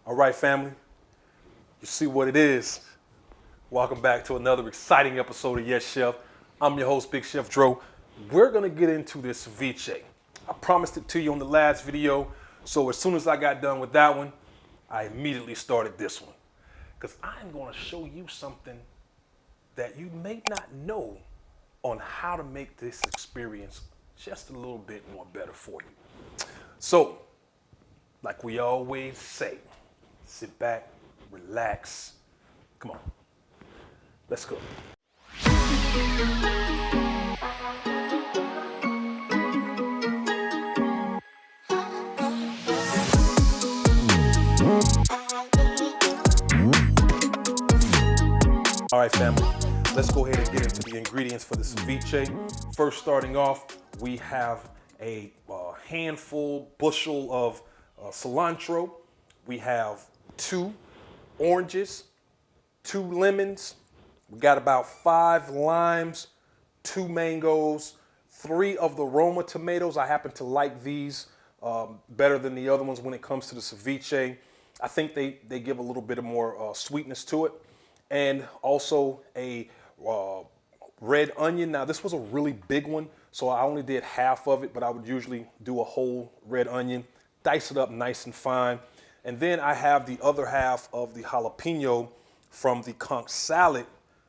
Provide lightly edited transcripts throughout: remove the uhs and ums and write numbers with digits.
All right, family, you see what it is. Welcome back to another exciting episode of Yes Chef. I'm your host, Big Chef Dro. We're gonna get into this ceviche. I promised it to you on the last video, so as soon as I got done with that one, I immediately started this one. Because I'm gonna show you something that you may not know on how to make this experience just a little bit more better for you. So, like we always say, sit back, relax. Come on, let's go. All right, family, let's go ahead and get into the ingredients for the ceviche. First, starting off, we have a bushel of cilantro. We have 2 oranges, 2 lemons. We got about 5 limes, 2 mangoes, 3 of the Roma tomatoes. I happen to like these better than the other ones when it comes to the ceviche. I think they give a little bit of more sweetness to it. And also a red onion. Now this was a really big one, so I only did half of it, but I would usually do a whole red onion, dice it up nice and fine. And then I have the other half of the jalapeno from the conch salad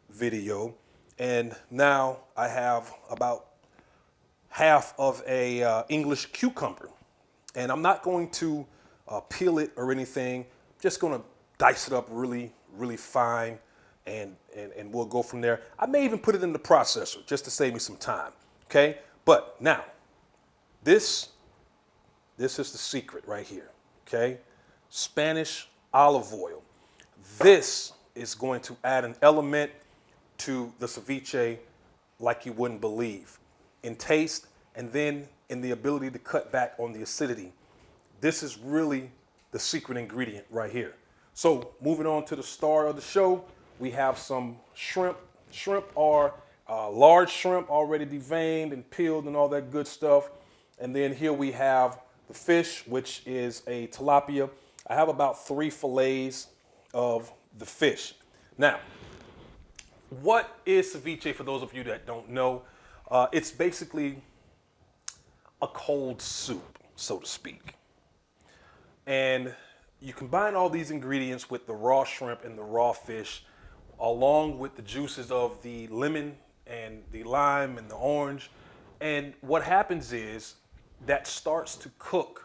video. And now I have about half of a English cucumber. And I'm not going to peel it or anything, just gonna dice it up really, really fine. And we'll go from there. I may even put it in the processor just to save me some time, okay? But now, this is the secret right here, okay? Spanish olive oil. This is going to add an element to the ceviche like you wouldn't believe in taste and then in the ability to cut back on the acidity. This is really the secret ingredient right here. So moving on to the star of the show, we have some shrimp. Shrimp are large shrimp already deveined and peeled and all that good stuff. And then here we have the fish, which is a tilapia. I have about 3 fillets of the fish. Now, what is ceviche for those of you that don't know? It's basically a cold soup, so to speak. And you combine all these ingredients with the raw shrimp and the raw fish, along with the juices of the lemon and the lime and the orange. And what happens is that starts to cook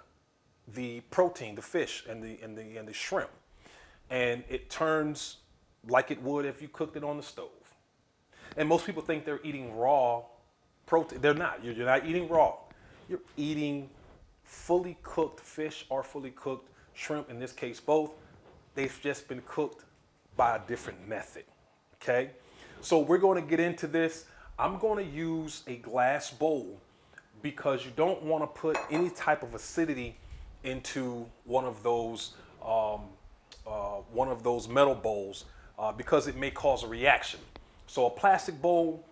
the protein, the fish and the shrimp. And it turns like it would if you cooked it on the stove. And most people think they're eating raw protein. They're not. You're not eating raw. You're eating fully cooked fish or fully cooked shrimp, in this case both. They've just been cooked by a different method, okay? So we're going to get into this. I'm going to use a glass bowl because you don't want to put any type of acidity into one of those metal bowls because it may cause a reaction. So a plastic bowl,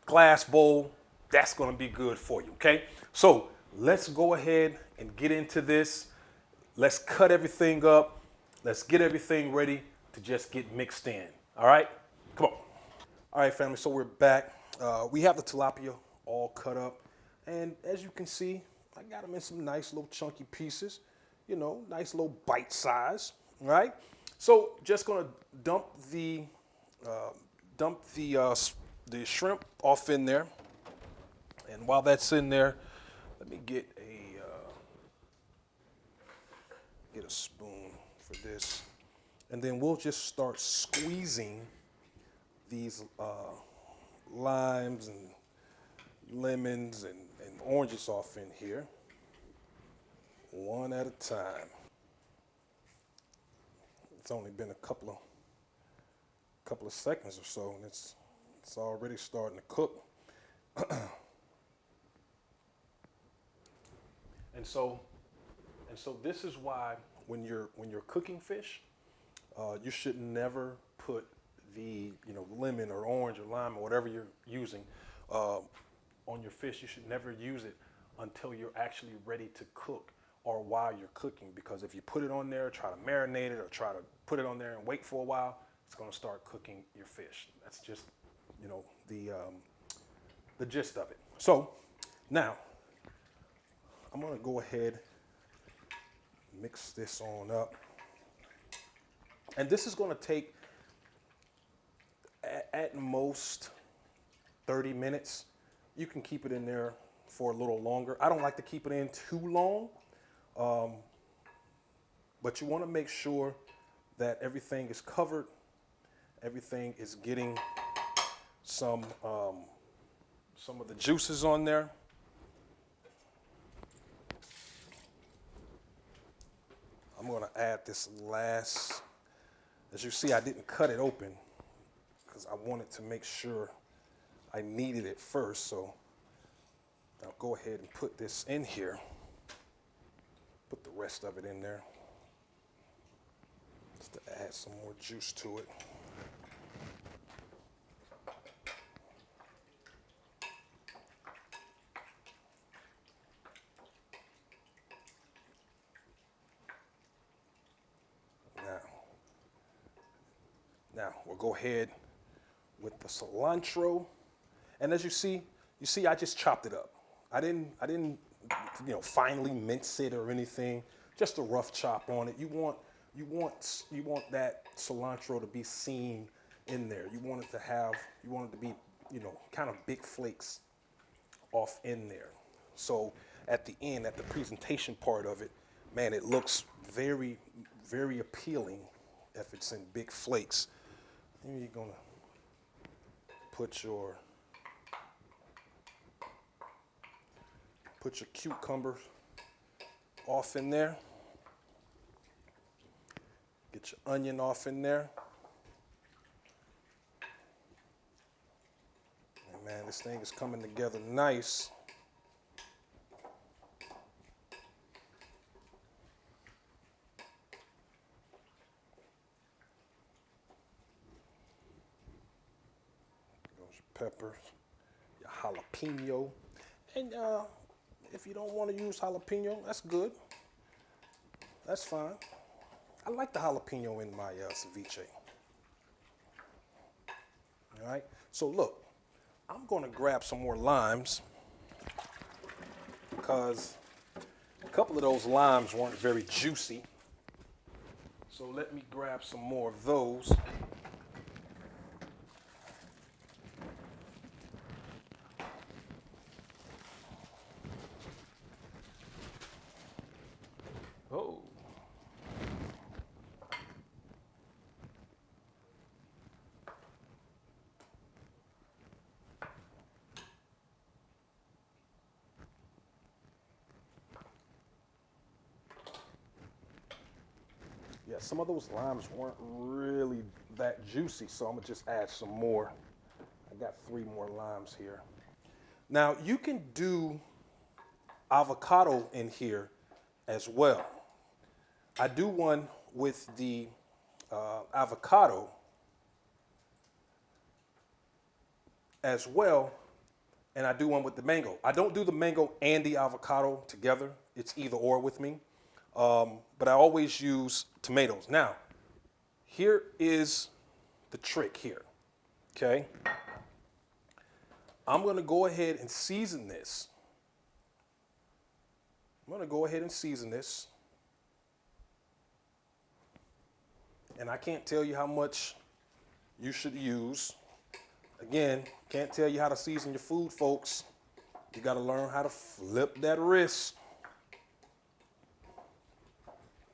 glass bowl, that's going to be good for you, okay? So let's go ahead and get into this. Let's cut everything up. Let's get everything ready to just get mixed in. All right, come on. All right, family, so we're back. We have the tilapia all cut up. And as you can see, I got them in some nice little chunky pieces, you know, nice little bite size, all right? So just gonna dump the shrimp off in there. And while that's in there, let me get a spoon for this. And then we'll just start squeezing these limes and lemons and oranges off in here, one at a time. It's only been a couple of seconds or so, and it's already starting to cook. And so this is why when you're cooking fish, you should never put the lemon or orange or lime or whatever you're using on your fish. You should never use it until you're actually ready to cook or while you're cooking, because if you put it on there, try to marinate it or try to put it on there and wait for a while, it's going to start cooking your fish. That's just, you know, the gist of it. So now I'm going to go ahead, mix this on up. And this is going to take at most 30 minutes. You can keep it in there for a little longer. I don't like to keep it in too long, but you want to make sure that everything is covered, everything is getting some of the juices on there. I'm going to add this last. As you see, I didn't cut it open because I wanted to make sure I kneaded it first. So I'll go ahead and put this in here. Put the rest of it in there just to add some more juice to it. Now we'll go ahead with the cilantro, and as you see I just chopped it up. I didn't you know, finely mince it or anything. Just a rough chop on it. You want that cilantro to be seen in there. You want it to be, you know, kind of big flakes off in there. So at the end, at the presentation part of it, man, it looks very, very appealing if it's in big flakes. Then you're gonna put your cucumbers off in there. Get your onion off in there. And man, this thing is coming together nice. Peppers, your jalapeno, and if you don't want to use jalapeno, that's good. That's fine. I like the jalapeno in my ceviche. All right. So look, I'm going to grab some more limes because a couple of those limes weren't very juicy. So let me grab some more of those. Oh. Yeah, some of those limes weren't really that juicy, so I'm gonna just add some more. I got 3 more limes here. Now you can do avocado in here as well. I do one with the avocado as well, and I do one with the mango. I don't do the mango and the avocado together. It's either or with me, but I always use tomatoes. Now, here is the trick here, okay? I'm gonna go ahead and season this. And I can't tell you how much you should use. Again, can't tell you how to season your food, folks. You got to learn how to flip that wrist.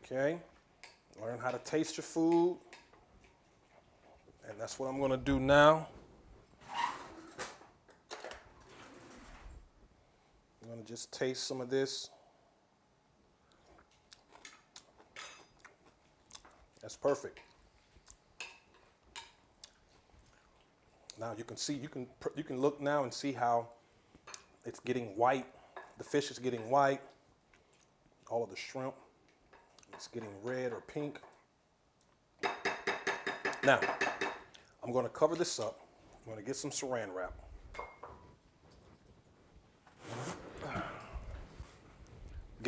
Okay? Learn how to taste your food. And that's what I'm going to do now. I'm going to just taste some of this. That's perfect. Now you can see, you can look now and see how it's getting white. The fish is getting white. All of the shrimp, it's getting red or pink. Now, I'm going to cover this up. I'm going to get some saran wrap.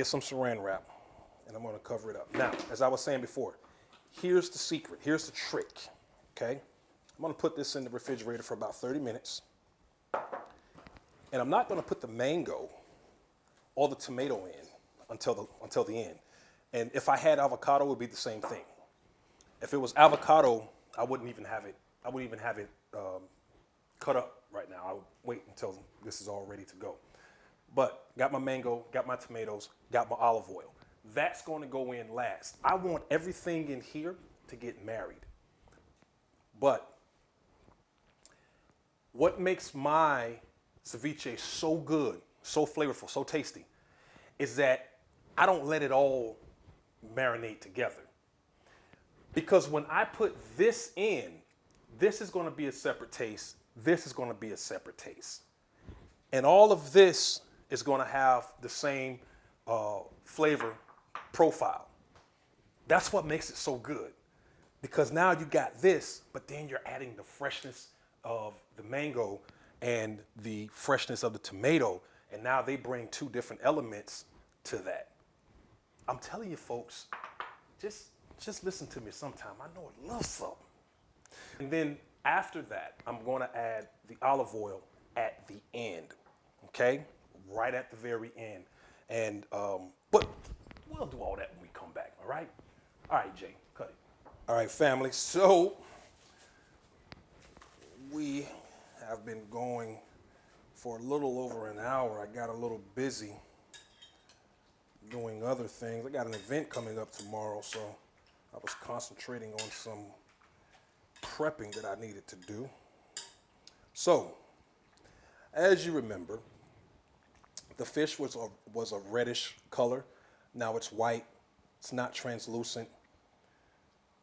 get some saran wrap, and I'm gonna cover it up. Now, as I was saying before, here's the secret, here's the trick, okay? I'm gonna put this in the refrigerator for about 30 minutes. And I'm not gonna put the mango or the tomato in until the end. And if I had avocado, it would be the same thing. If it was avocado, I wouldn't even have it cut up right now. I would wait until this is all ready to go. But got my mango, got my tomatoes, got my olive oil. That's going to go in last. I want everything in here to get married. But what makes my ceviche so good, so flavorful, so tasty, is that I don't let it all marinate together. Because when I put this in, this is going to be a separate taste. This is going to be a separate taste. And all of this is going to have the same flavor profile. That's what makes it so good. Because now you got this, but then you're adding the freshness of the mango and the freshness of the tomato. And now they bring two different elements to that. I'm telling you, folks, just listen to me sometime. I know it loves something. And then after that, I'm going to add the olive oil at the end, okay? Right at the very end. And, but we'll do all that when we come back, all right? All right, Jay, cut it. All right, family, so we have been going for a little over an hour. I got a little busy doing other things. I got an event coming up tomorrow, so I was concentrating on some prepping that I needed to do. So, as you remember, the fish was a reddish color. Now it's white. It's not translucent.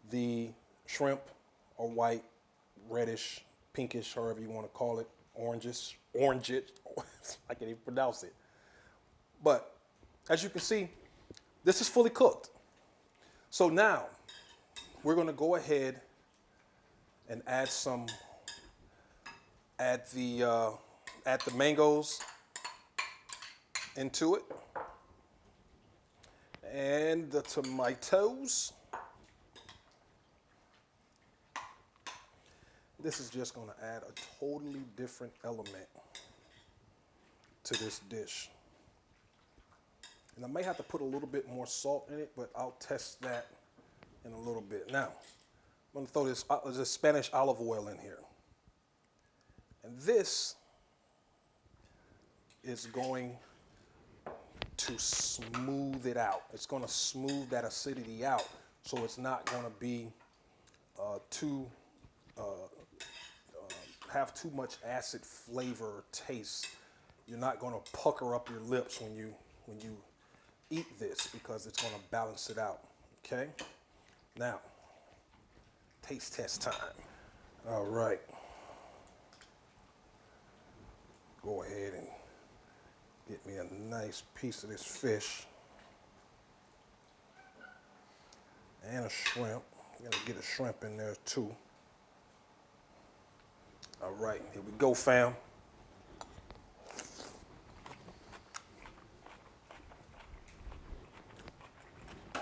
The shrimp are white, reddish, pinkish, however you want to call it, orangish. I can't even pronounce it. But as you can see, this is fully cooked. So now we're going to go ahead and add the mangoes into it, and the tomatoes. This is just going to add a totally different element to this dish. And I may have to put a little bit more salt in it, but I'll test that in a little bit. Now, I'm going to throw this Spanish olive oil in here. And this is going to smooth it out. It's going to smooth that acidity out, so it's not going to be have too much acid flavor or taste. You're not going to pucker up your lips when you eat this, because it's going to balance it out. Okay? Now, taste test time. All right. Go ahead and get me a nice piece of this fish and a shrimp. I'm gonna get a shrimp in there too. All right, here we go, fam. A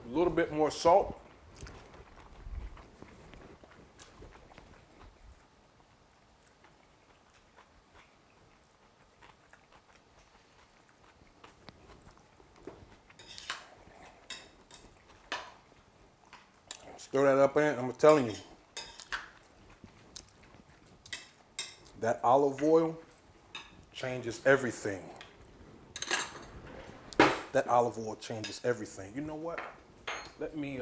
little bit more salt. Stir that up in. I'm telling you, that olive oil changes everything. That olive oil changes everything. You know what? Let me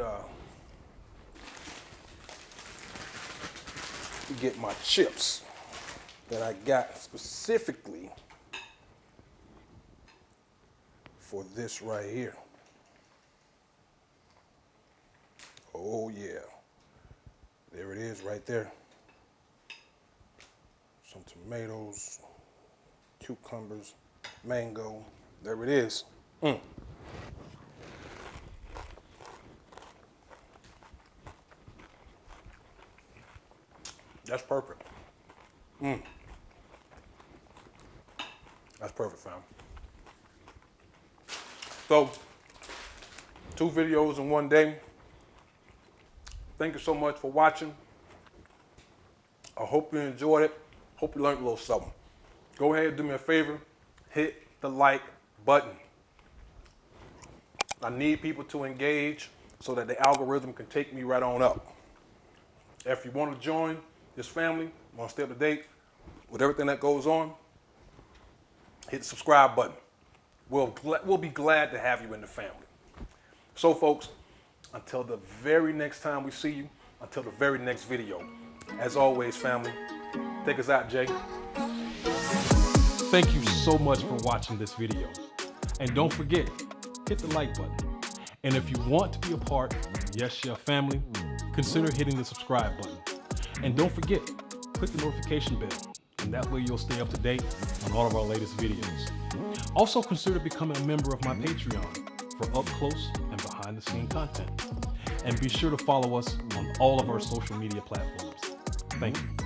get my chips that I got specifically for this right here. Oh yeah, there it is right there. Some tomatoes, cucumbers, mango, there it is. That's perfect. That's perfect, fam. So, 2 videos in one day. Thank you so much for watching. I hope you enjoyed it. Hope you learned a little something. Go ahead and do me a favor. Hit the like button. I need people to engage so that the algorithm can take me right on up. If you want to join this family, want to stay up to date with everything that goes on, hit the subscribe button. We'll be glad to have you in the family. So folks, until the very next time we see you, until the very next video, as always, family, take us out, Jay. Thank you so much for watching this video. And don't forget, hit the like button. And if you want to be a part of Yes Chef family, consider hitting the subscribe button. And don't forget, click the notification bell. And that way you'll stay up to date on all of our latest videos. Also consider becoming a member of my Patreon for up close and behind the scene content. And be sure to follow us on all of our social media platforms. Thank you.